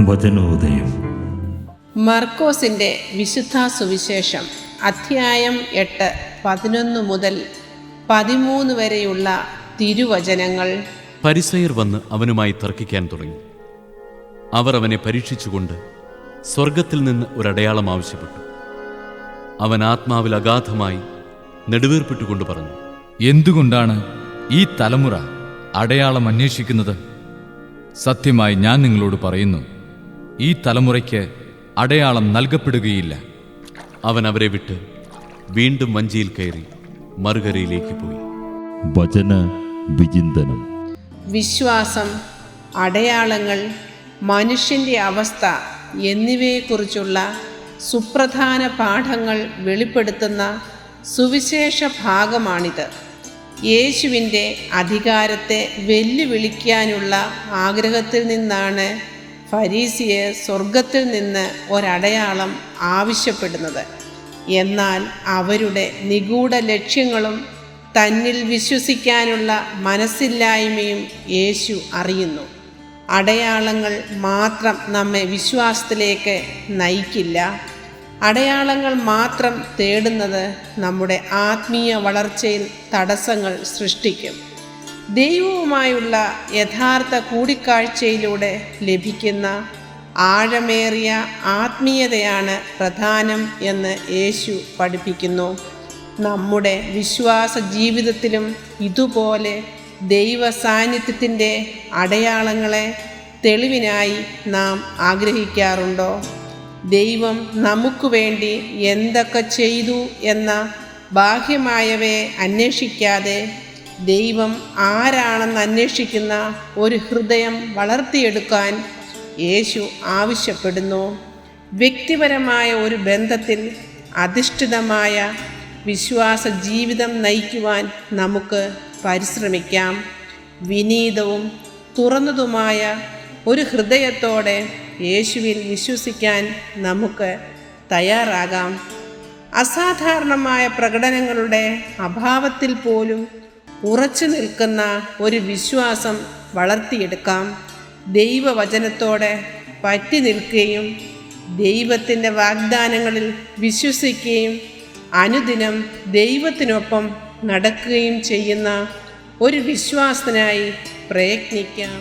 വചനോദയം. മർക്കോസിൻ്റെ വിശുദ്ധ സുവിശേഷം അധ്യായം 8, 11 മുതൽ 13 വരെയുള്ള തിരുവചനങ്ങൾ. പരിസയർ വന്ന് അവനുമായി തർക്കിക്കാൻ തുടങ്ങി. അവർ അവനെ പരീക്ഷിച്ചുകൊണ്ട് സ്വർഗത്തിൽ നിന്ന് ഒരടയാളം ആവശ്യപ്പെട്ടു. അവൻ ആത്മാവിൽ അഗാധമായി നെടുവീർപ്പിട്ടുകൊണ്ട് പറഞ്ഞു, എന്തുകൊണ്ടാണ് ഈ തലമുറ അടയാളം അന്വേഷിക്കുന്നത്? സത്യമായി ഞാൻ നിങ്ങളോട് പറയുന്നു, ഈ തലമുറയ്ക്ക് അടയാളം നൽകപ്പെടുകയില്ല. അവൻ അവരെ വിട്ട് വീണ്ടും വഞ്ചിയിൽ കയറി മറുകരയിലേക്ക് പോയി. വചന വിചിന്തനം. വിശ്വാസം, അടയാളങ്ങൾ, മനുഷ്യൻ്റെ അവസ്ഥ എന്നിവയെക്കുറിച്ചുള്ള സുപ്രധാന പാഠങ്ങൾ വെളിപ്പെടുത്തുന്ന സുവിശേഷ ഭാഗമാണിത്. യേശുവിൻ്റെ അധികാരത്തെ വെല്ലുവിളിക്കാനുള്ള ആഗ്രഹത്തിൽ നിന്നാണ് ഫരീസിയർ സ്വർഗത്തിൽ നിന്ന് ഒരടയാളം ആവശ്യപ്പെടുന്നത്. എന്നാൽ അവരുടെ നിഗൂഢ ലക്ഷ്യങ്ങളും തന്നിൽ വിശ്വസിക്കാനുള്ള മനസ്സില്ലായ്മയും യേശു അറിയുന്നു. അടയാളങ്ങൾ മാത്രം നമ്മെ വിശ്വാസത്തിലേക്ക് നയിക്കില്ല. അടയാളങ്ങൾ മാത്രം തേടുന്നത് നമ്മുടെ ആത്മീയ വളർച്ചയിൽ തടസ്സങ്ങൾ സൃഷ്ടിക്കും. ദൈവവുമായുള്ള യഥാർത്ഥ കൂടിക്കാഴ്ചയിലൂടെ ലഭിക്കുന്ന ആഴമേറിയ ആത്മീയതയാണ് പ്രധാനം എന്ന് യേശു പഠിപ്പിക്കുന്നു. നമ്മുടെ വിശ്വാസ ജീവിതത്തിലും ഇതുപോലെ ദൈവ സാന്നിധ്യത്തിൻ്റെ അടയാളങ്ങളെ തെളിവിനായി നാം ആഗ്രഹിക്കാറുണ്ടോ? ദൈവം നമുക്ക് വേണ്ടി എന്തൊക്കെ ചെയ്തു എന്ന ബാഹ്യമായവയെ അന്വേഷിക്കാതെ ദൈവം ആരാണെന്ന് അന്വേഷിക്കുന്ന ഒരു ഹൃദയം വളർത്തിയെടുക്കാൻ യേശു ആവശ്യപ്പെടുന്നു. വ്യക്തിപരമായ ഒരു ബന്ധത്തിൽ അധിഷ്ഠിതമായ വിശ്വാസ ജീവിതം നയിക്കുവാൻ നമുക്ക് പരിശ്രമിക്കാം. വിനീതവും തുറന്നതുമായ ഒരു ഹൃദയത്തോടെ യേശുവിൽ വിശ്വസിക്കാൻ നമുക്ക് തയ്യാറാകാം. അസാധാരണമായ പ്രകടനങ്ങളുടെ അഭാവത്തിൽ പോലും ഉറച്ചു നിൽക്കുന്ന ഒരു വിശ്വാസം വളർത്തിയെടുക്കാം. ദൈവവചനത്തോടെ പറ്റി നിൽക്കുകയും ദൈവത്തിൻ്റെ വാഗ്ദാനങ്ങളിൽ വിശ്വസിക്കുകയും അനുദിനം ദൈവത്തിനൊപ്പം നടക്കുകയും ചെയ്യുന്ന ഒരു വിശ്വാസത്തിനായി പ്രയത്നിക്കാം.